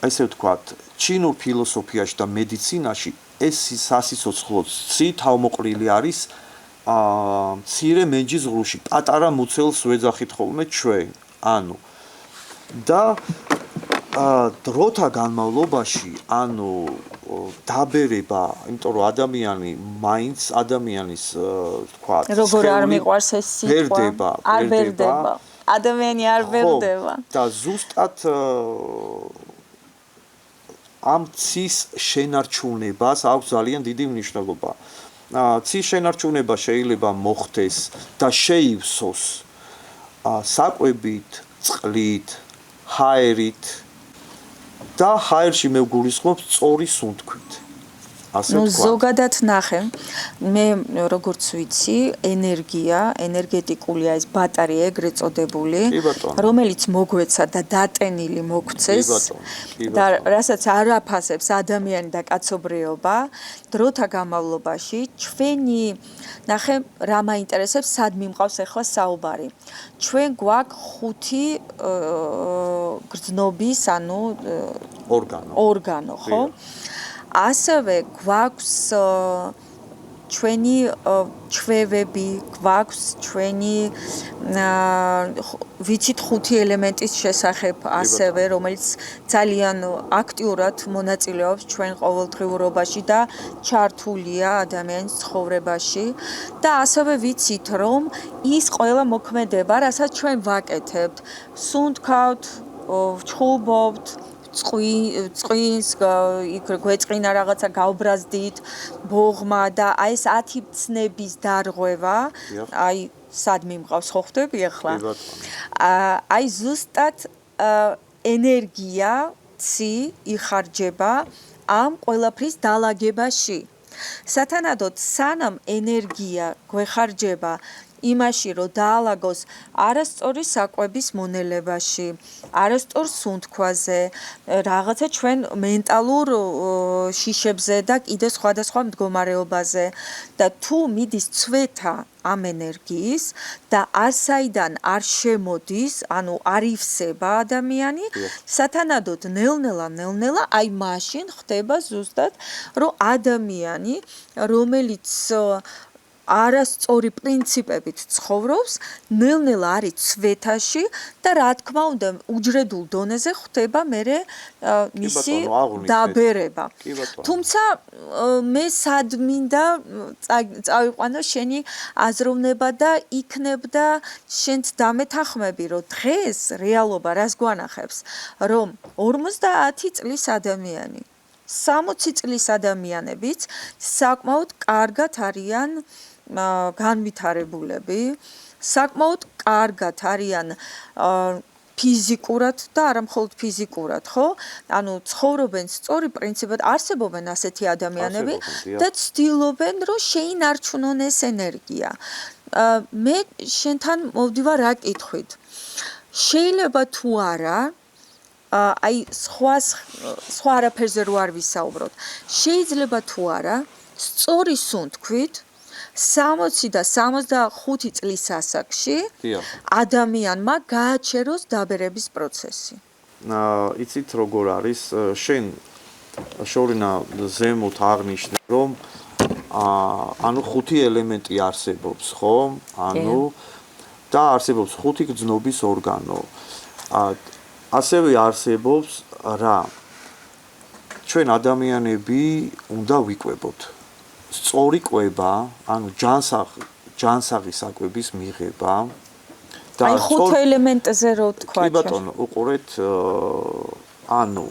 Speaker 2: ესე ვთქვათ ჩინურ ფილოსოფიაში და მედიცინაში ეს სასიცოცხლო ცი თავმოყრილი არის მცირე მენჯის ღრუში პატარა მუცელს ვეძახით ხოლმე ჩვენ ანუ და დროთა განმავლობაში ანუ დაბერება, იმიტომ რომ ადამიანი მაინც ადამიანის თქვა
Speaker 1: როგორ არ მიყვარს ეს სიტყვა არ ბერდება ადამიანი არ ბერდება
Speaker 2: და ზუსტად ამ ცის შენარჩუნებას აქვს ძალიან დიდი მნიშვნელობა. ცის შენარჩუნება შეიძლება მოხდეს და შეივსოს საკვებით, წყლით, ჰაერით და ჰაერში მე ვგულისხმობ სწორი სუნთქვით.
Speaker 1: ну ზოგადად ნახე მე როგორც ვიცი ენერგია ენერგეტიკული ეს ბატარეა ეგრეთ წოდებული რომელიც მოგვეცა და დატენილი მოგვცეს და რასაც არ აფასებს ადამიანი და კაცობრიობა დროთა განმავლობაში ჩვენი ნახე რა მაინტერესებს სად მიმყავს ახლა საუბარი ჩვენ გვაქვს 5 გრძნობის ანუ ორგანო ხო ასევე გვაქვს ჩვენი ჩვევები, გვაქვს ჩვენი ვიცით 5 ელემენტის შესახებ ასევე, რომელიც ძალიან აქტიურად მონაწილეობს ჩვენ ყოველდღიურობაში და ჩართულია ადამიანის ცხოვრებაში და ასევე ვიცით, რომ ის ყველა მოქმედება, რასაც ჩვენ ვაკეთებთ, სუნთქავთ, ვჩხუბობთ წვინს გვეწყინა რაღაცა გავბრაზდით ბოღმა და აი ეს 10 ცნების დარღვევა აი სად მიმყავს ხო ხვდები ახლა აი ზუსტად ენერგია ცი იხარჯება ამ ყველაფრის დალაგებაში სათანადოდ სანამ ენერგია გვეხარჯება იმაში რომ დაალაგოს არასწორი საკვების მონელებაში, არასწორ სუნთქვაზე, რაღაცა ჩვენ მენტალურ შიშებზე და კიდე სხვადასხვა მდგომარეობაზე და თუ მიდის ცვეთა ამ ენერგიის და ასაიდან არ შემოდის, ანუ არ ივსება ადამიანი, სათანადოდ ნელ-ნელა აი მაშინ ხდება ზუსტად რომ ადამიანი რომელიც არასწორი პრინციპებით ცხოვრობს, ნელ-ნელა არის ცვეთაში და რა თქმა უნდა, უჯრედულ დონეზე ხდება მერე მისი დაბერება. თუმცა მე სად მინდა წავიყვანო შენი აზროვნება და იქნებდა შენც დამეთანხმები, რომ დღეს რეალობა რას გვანახებს, რომ 50 წლის ადამიანი 60 წლის ადამიანებიც საკმაოდ კარგად არიან განვითარებულები, საკმაოდ კარგად არიან ფიზიკურად და არა მხოლოდ ფიზიკურად, ხო? ანუ ცხოვრობენ სწორი პრინციპად, არსებობენ ასეთი ადამიანები და ცდილობენ, რომ შეინარჩუნონ ეს ენერგია. მე შენთან მოვდივარ რა კითხვით. შეიძლება თუ არა აი სხვა არაფერზე რო არ ვისაუბროთ. შეიძლება თუ არა სწორი სუნთქვით 60 და 65 წლის ასაკში ადამიანმა გააჩეროს დაბერების პროცესი.
Speaker 2: იცით როგორ არის შენ შორინა ზემოთ აღნიშნე რომ ანუ 5 ელემენტი არსებობს, ხო? ანუ და არსებობს 5 გრძნობის ორგანო. ასევე არსებობს რა? ჩვენ ადამიანები უნდა ვიკვებოთ. სწორი კვება, ანუ ჯანსაღი საკვების მიღება
Speaker 1: და აი 5 ელემენტზე რო თქვა.
Speaker 2: კი ბატონო, უყურეთ, ანუ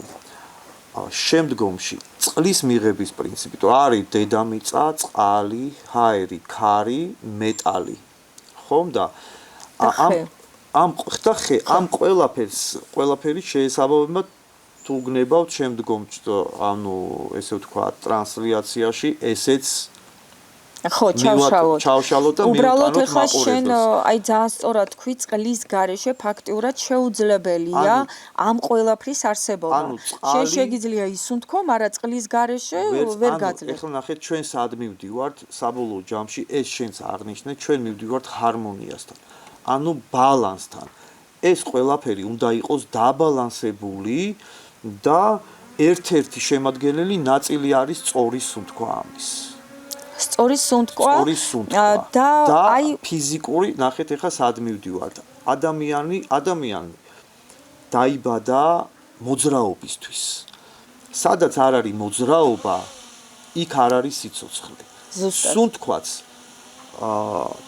Speaker 2: შემდგომში წყლის მიღების პრინციპი, თუ არის დედამიწა, წყალი, ჰაერი, ქარი, მეტალი. ხომ და ამ ყველაფერი შეესაბამება თუ გნებავთ შემდგომ ანუ ესე ვთქვა ტრანსლაციაში ესეც
Speaker 1: ხო, ჩავშალოთ
Speaker 2: და
Speaker 1: უბრალოდ ახლა შენ აი ძალიან სწორად თქვი, წყლის გარეშე ფაქტიურად შეუძლებელია ამ ყველაფრის არსებობა. შენ შეგიძლია ისუნთქო, მაგრამ წყლის გარეშე ვერ გაძლევ.
Speaker 2: ახლა ნახეთ, ჩვენ სად მივდივართ საბოლოო ჯამში, ეს შენც აღნიშნე, ჩვენ მივდივართ ჰარმონიასთან. ანუ ბალანსთან. ეს ყველაფერი უნდა იყოს დაბალანსებული და ერთ-ერთი შემადგენელი ნაწილი არის სწორი სუნთქვა ამის.
Speaker 1: სწორი სუნთქვა
Speaker 2: და აი ფიზიკური, ნახეთ ახლა სად მივდივართ. ადამიანი დაიბადა მოძრაობისთვის. სადაც არ არის მოძრაობა, იქ არ არის სიცოცხლე. სუნთქვაც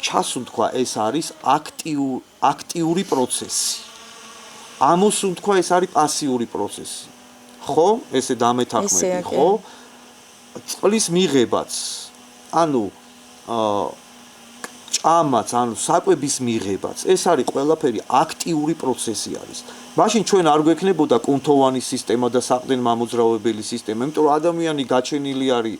Speaker 2: ჩასუნთქვა ეს არის აქტიური პროცესი. ამოსუნთქვა ეს არის პასიური პროცესი. ხო? ესე დამეთანხმები, ხო? წყლის მიღებაც, ანუ ჭამაც, ანუ საკვების მიღებაც, ეს არის ყველაფერი აქტიური პროცესი არის. მაშინ ჩვენ არ გვექნებოდა კუნთოვანი სისტემა და საყრდენ-მამოძრავებელი სისტემა, იმიტომ რომ ადამიანი გაჩენილი არის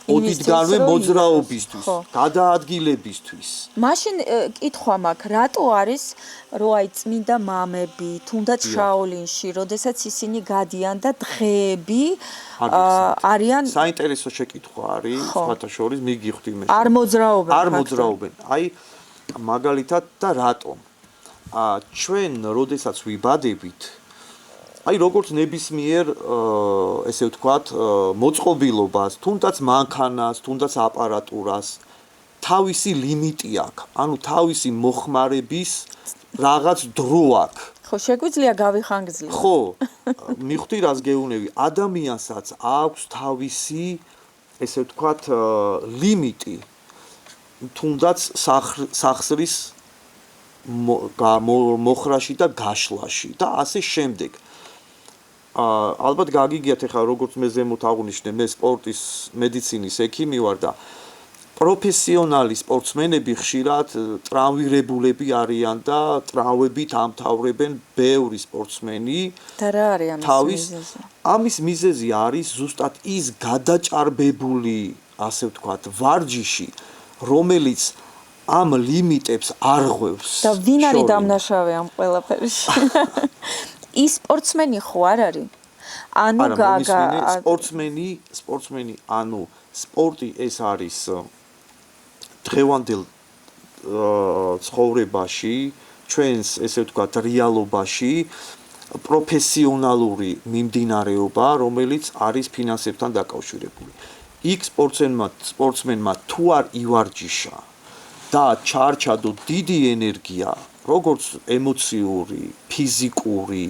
Speaker 2: ოდითგანვე მოძრაობისთვის, გადაადგილებისთვის.
Speaker 1: მაშინ კითხვა მაქვს, რატო არის რო აი წმინდა მამები, თუნდაც შაოლინში, როდესაც ისინი გადიან და დღეები არიან
Speaker 2: საინტერესო შეკითხვა არის, სხვათა შორის მიგიხვდი მე.
Speaker 1: არ
Speaker 2: მოძრაობენ. აი მაგალითად და რატომ? ჩვენ როდესაც ვიბადებით აი როგორც ნებისმიერ ესე ვთქვათ მოწყობილობას, თუნდაც მანქანას, თუნდაც აპარატურას თავისი ლიმიტი აქვს. ანუ თავისი მოხმარების რაღაც დრო აქვს.
Speaker 1: ხო, შეგვიძლია გავიხანგრძლივ.
Speaker 2: ხო, მიხვდი რას გეუბნები, ადამიანსაც აქვს თავისი ესე ვთქვათ ლიმიტი. თუნდაც სახსრის მოხრაში და გაშლაში და ასე შემდეგ. ალბათ გაგიგიათ ახლა როგორც მე ზემოთ აღვნიშნე, მე სპორტის მედიცინის ექიმი ვარ და პროფესიონალი სპორტსმენები ხშირად ტრავმირებულები არიან და ტრავმებით ამთავრებენ ბევრი სპორტსმენი.
Speaker 1: და რა არის ამის მიზეზი?
Speaker 2: ამის მიზეზი არის ზუსტად ის გადაჭარბებული, ასე ვთქვათ, ვარჯიში, რომელიც ამ ლიმიტებს არღვევს.
Speaker 1: და ვინ არის დამნაშავე ამ ყველაფერში? ის სპორტსმენი ხო არ არის? ანუ
Speaker 2: სპორტსმენი, ანუ სპორტი ეს არის დღევანდელ ცხოვრებაში, ჩვენს ესე ვთქვათ რეალობაში პროფესიონალური მიმდინარეობა, რომელიც არის ფინანსებთან დაკავშირებული. იქ სპორტსმენმა თუ არ ივარჯიშა და ჩაარჩადო დიდი ენერგია, როგორც ემოციური, ფიზიკური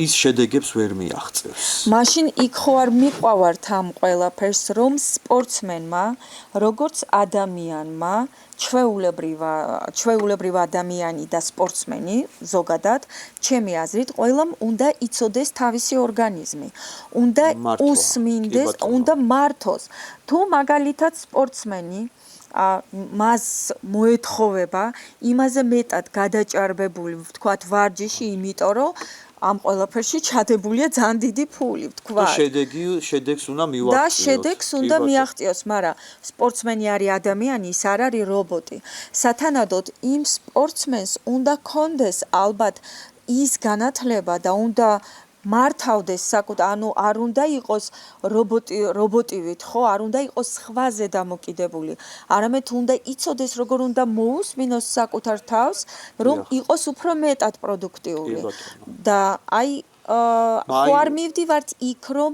Speaker 2: ის შედეგებს ვერ მიაღწევს.
Speaker 1: მაშინ იქ ხო არ მიყვავართ ამ ყველაფერს, რომ სპორტსმენმა, როგორც ადამიანმა, ჩვეულებრივ ადამიანი და სპორტსმენი ზოგადად, ჩემი აზრით, ყველამ უნდა იცოდეს თავისი ორგანიზმი. უნდა უსმინდეს, უნდა მართოს. თუ მაგალითად სპორტსმენი მას მოეთხოვება იმაზე მეტად გადაჭარბებული, ვთქვათ, ვარჯიში, იმიტომ რომ ამ ყველაფერში ჩადებულია ძალიან დიდი ფული, ვთქვათ.
Speaker 2: და შედეგს უნდა მივაღწიოს.
Speaker 1: და შედეგს უნდა მიაღწიოს, მაგრამ სპორტსმენი არის ადამიანი, ის არ არის რობოტი. სათანადოდ იმ სპორტსმენს უნდა კონდეს ალბათ ის განათლება და უნდა მართავდეს ანუ არ უნდა იყოს რობოტივით, ხო, არ უნდა იყოს სხვაზე დამოკიდებული. არამედ უნდა იცოდეს როგორ უნდა მოусმინოს საკუთარ თავს, რომ იყოს უფრო მეტად პროდუქტიული. და ხო არ მივდივართ იქ, რომ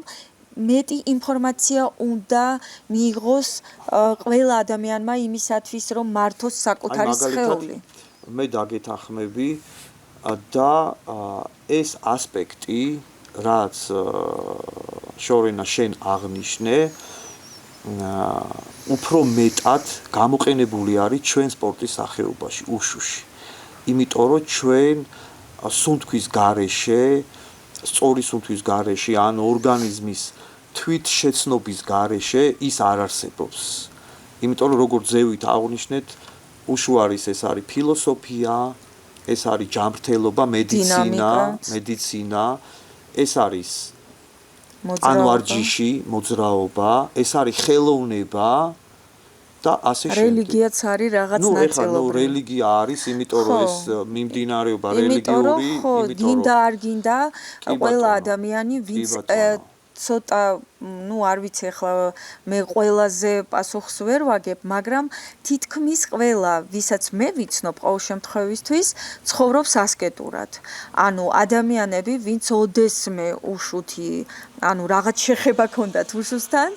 Speaker 1: მეტი ინფორმაცია უნდა მიიღოს ყველა ადამიანმა იმისათვის, რომ მართოს საკუთარი სხეული.
Speaker 2: მე დაგეთანხმები და ეს ასპექტი, რაც შორენა შენ აღნიშნე, უფრო მეტად გამოყენებული არის ჩვენ სპორტის სახეობაში, უშუში. იმიტომ რომ ჩვენ სუნთქვის გარეშე, სწორი სუნთქვის გარეშე, ან ორგანიზმის თვით შეცნობის გარეშე ის არ არსებობს. იმიტომ რომ როგორც ზევით აღნიშნეთ, უშუ არის ეს არის ფილოსოფია, ეს არის ჯანმრთელობა, მედიცინა, ეს არის ანვარჯიში, მოძრაობა, ეს არის ხელოვნება და ასე შემდეგ.
Speaker 1: რელიგიაც არის რაღაც ნაწილობრივ.
Speaker 2: რელიგია არის, იმიტომ რომ ეს მიმდინარეობა რელიგიური,
Speaker 1: იმიტომ რომ გინდა არ გინდა, ყველა ადამიანი ვინც ცოტა, არ ვიცი ახლა მე ყველაზე პასუხს ვერ ვაგებ, მაგრამ თითქმის ყველა, ვისაც მე ვიცნობ ყოველ შემთხვევისთვის, ცხოვრობს ასკეტურად. ანუ ადამიანები, ვინც ოდესმე უშუთი, რაღაც შეხება ჰქონდათ უშუსთან,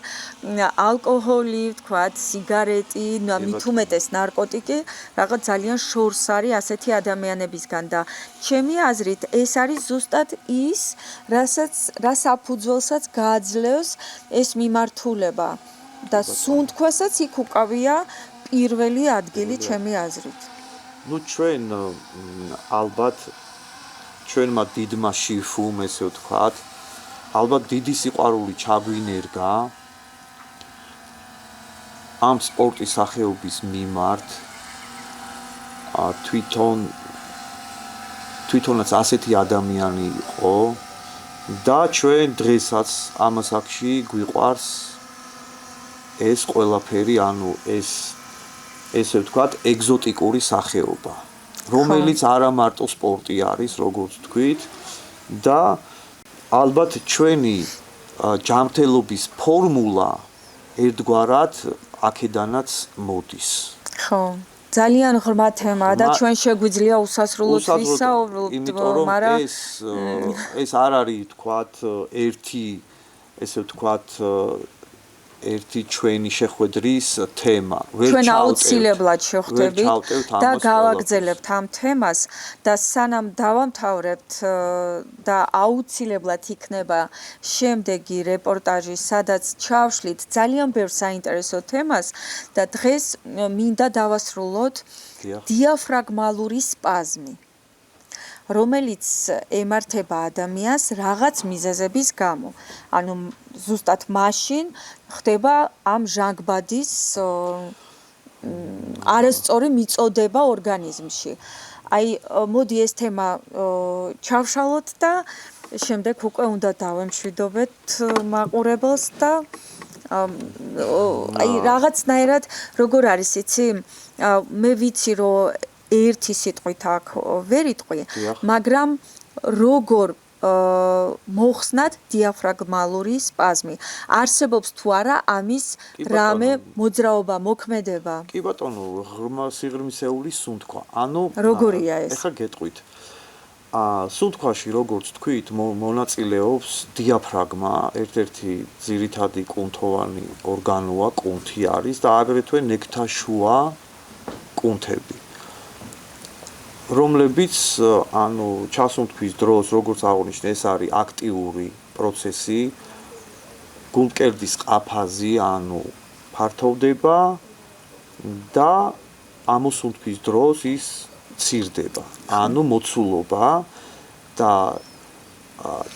Speaker 1: ალკოჰოლი, ვთქვათ, სიგარეტი, მით უმეტეს ნარკოტიკი, რაღაც ძალიან შორს არის ასეთი ადამიანებისგან და ჩემი აზრით ეს არის ზუსტად ის, რას აფუძველსაც გააძლევს ეს მიმართულება და სუნთქვასაც იქ უკავია პირველი ადგილი ჩემი აზრით.
Speaker 2: ჩვენ ალბათ ჩვენმა დიდმა შიფუმ, ესე ვთქვათ, ალბათ დიდი სიყვარული ჩაგვინერგა ამ სპორტის სახეობის მიმართ, თვითონაც ასეთი ადამიანი იყო და ჩვენ დღესაც ამ ასაკში გვიყვარს ეს ყველაფერი, ესე ვთქვათ, ეგზოტიკური სახეობა, რომელიც არა მარტო სპორტი არის, როგორც თქვით, და ალბათ ჩვენი ჯანმრთელობის ფორმულა ერთგვარად აქედანაც მოდის.
Speaker 1: ხო. ძალიან ღრმა თემაა და ჩვენ შეგვიძლია უსასრულოდ ვისაუბროთ,
Speaker 2: მაგრამ ეს არ არის, თქვათ, ერთი ჩვენი შეხვედრის თემა.
Speaker 1: ჩვენ აუცილებლად შევხვდებით და გავაგრძელებთ ამ თემას და სანამ დავამთავრებთ და აუცილებლად იქნება შემდეგი რეპორტაჟი, სადაც ჩავშლით ძალიან ბევრ საინტერესო თემას და დღეს მინდა დავასრულოთ დიაფრაგმალური სპაზმი, რომელიც ემართება ადამიანს რაღაც მიზეზების გამო. ანუ ზუსტად მაშინ ხდება ამ ჟანგბადის არასწორი მიწოდება ორგანიზმში. მოდი ეს თემა ჩავშალოთ და შემდეგ უკვე უნდა დავემშვიდობეთ მაყურებელს და რაღაცნაირად როგორ არის იცი, მე ვიცი რომ ერთი სიტყვით აქ ვერ იტყვი, მაგრამ როგორ მოხსნათ დიაფრაგმალური სპაზმი. არსებობს თუ არა ამის რამე მოძრაობა, მოქმედება?
Speaker 2: კი ბატონო, ღრმა სიღრმისეული სუნთქვა.
Speaker 1: როგორია ეს?
Speaker 2: ეხლა გეტყვით. სუნთქვაში, როგორც თქვით, მონაწილეობს დიაფრაგმა, ერთ-ერთი ძირითადი კუნთოვანი ორგანოა, კუნთი არის და აგრეთვე ნექტაშუა კუნთები, რომლებიც ჩასუნთქვის დროს, როგორც აღნიშნე, ეს არის აქტიური პროცესი, გულმკერდის ყაფაზი ფართოვდება და ამოსუნთქვის დროს ის მცირდება, მოცულობა და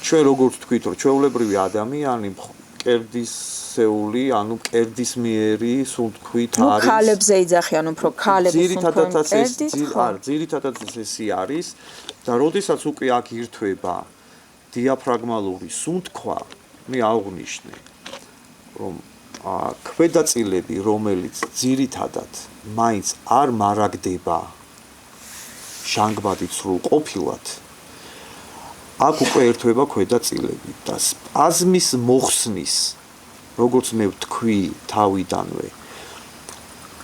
Speaker 2: ჩვენ როგორც თქვით, რომ ჩვეულებრივი ადამიანი მკერდისეული, მკერდისმიერი სუნთქვით არის.
Speaker 1: ქალებზე იძახიან უფრო ქალები სუნთქვენ მკერდით.
Speaker 2: ძირითადად ესე არის და როდესაც უკვე აქ ირთვება დიაფრაგმალური სუნთქვა, მე აღვნიშნე, რომ ქვედაწილები, რომელიც ძირითადად მაინც არ მარაგდება ჟანგბადით სრულყოფილად, აქ უკვე ერთვება ქვედა წილები და სპაზმის მოხსნის როგორც მე ვთქვი თავიდანვე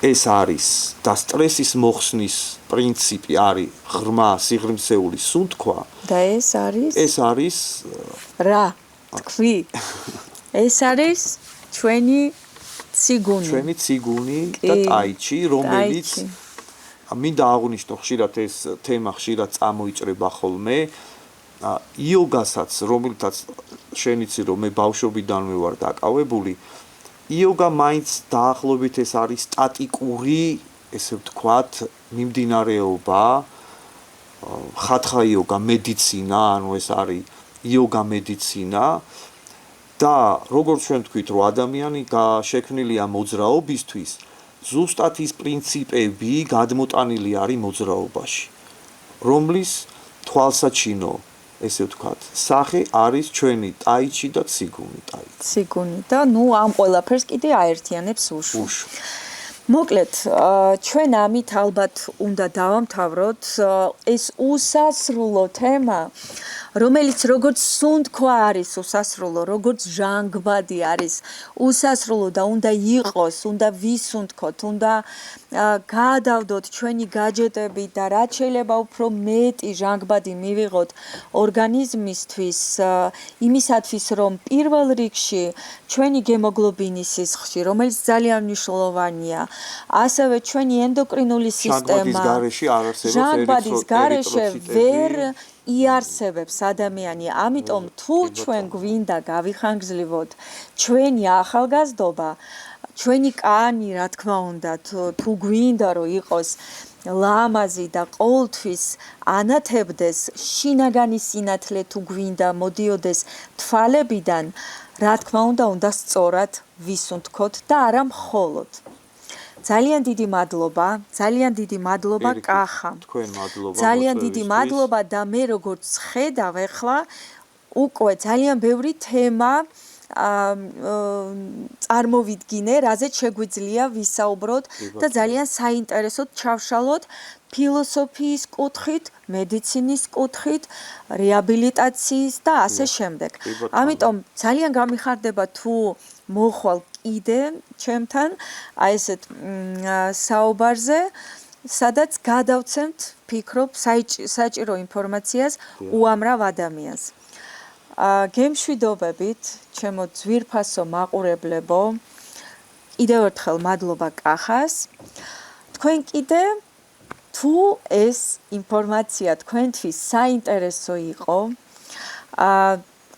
Speaker 2: ეს არის და სტრესის მოხსნის პრინციპი არის ღრმა სიღრმისეული სუნთქვა
Speaker 1: და ეს არის რა თქვი ეს არის ჩვენი ციგუნი და ტაიჩი რომელიც მინდა აღვნიშნო ხშირად ეს თემა ხშირად წამოიჭრება ხოლმე იოგასაც რომელთაც შენ იცი რომ მე ბავშვობიდანვე ვარ დაკავებული იოგა მაინც დაახლოებით ეს არის სტატიკური ესე ვთქვათ მიმდინარეობა ხათხა იოგა მედიცინა ანუ ეს არის იოგა მედიცინა და როგორც ჩვენ ვთქვით რომ ადამიანი შექმნილია მოძრაობისთვის ზუსტად ის პრინციპები გადმოტანილი არის მოძრაობაში რომლის თვალსაჩინო ესე ვთქვათ სახე არის ჩვენი ტაიჩი და ციგუნი და ნუ ამ ყველაფერს კიდე აერთიანებს უშუ მოკლედ ჩვენ ამით ალბათ უნდა დავამთავროთ ეს უსასრულო თემა რომელიც როგორც სუნთქვა არის უსასრულო, როგორც ჟანგბადი არის უსასრულო და უნდა იყოს, უნდა ვისუნთქოთ, უნდა გაადავდოთ ჩვენი გაჯეტები და რაც შეიძლება უფრო მეტი ჟანგბადი მივიღოთ ორგანიზმისთვის, იმისათვის რომ პირველ რიგში ჩვენი გემოგლობინის სისხლში, რომელიც ძალიან მნიშვნელოვანია, ასევე ჩვენი ენდოკრინული სისტემა ჟანგბადის გარეშე ვერ იარსებებს ადამიანი, ამიტომ თუ ჩვენ გვინდა გავიხანგრძლივოთ ჩვენი ახალგაზრდობა, ჩვენი კანი, რა თქმა უნდა, თუ გვინდა რომ იყოს ლამაზი და ყოველთვის ანათებდეს შინაგანი სინათლე თუ გვინდა მოდიოდეს თვალებიდან, რა თქმა უნდა სწორად ვისუნთქოთ და არა მხოლოდ. ძალიან დიდი მადლობა კახა.
Speaker 2: თქვენ მადლობა.
Speaker 1: ძალიან დიდი მადლობა და მე როგორც ხედავ ახლა უკვე ძალიან ბევრი თემა წარმოვიდგინე, რაზეც შეგვიძლია ვისაუბროთ და ძალიან საინტერესოდ ჩავშალოთ ფილოსოფიის კუთხით, მედიცინის კუთხით, რეაბილიტაციის და ასე შემდეგ. ამიტომ ძალიან გამიხარდება თუ მოხვალ კიდე ჩემთან აი ესეთ საუბარზე, სადაც გადავცემთ, ფიქრობ, საჭირო ინფორმაციას უამრავ ადამიანს. გემშვიდობებით, ჩემო ძვირფასო მაყურებლებო, კიდევ ერთხელ მადლობა კახას. თქვენ კიდე თუ ეს ინფორმაცია თქვენთვის საინტერესო იყო,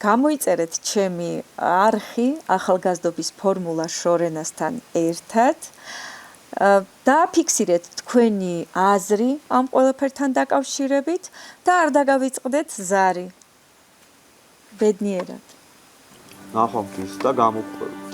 Speaker 1: გამოიწერეთ ჩემი არხი ახალგაზრდობის ფორმულა შორენასთან ერთად და ფიქსირეთ თქვენი აზრი ამ ყველაფერთან დაკავშირებით და არ დაგავიწყდეთ ზარი. ბედნიერად.
Speaker 2: ნახვამდის და გამოგყვებით.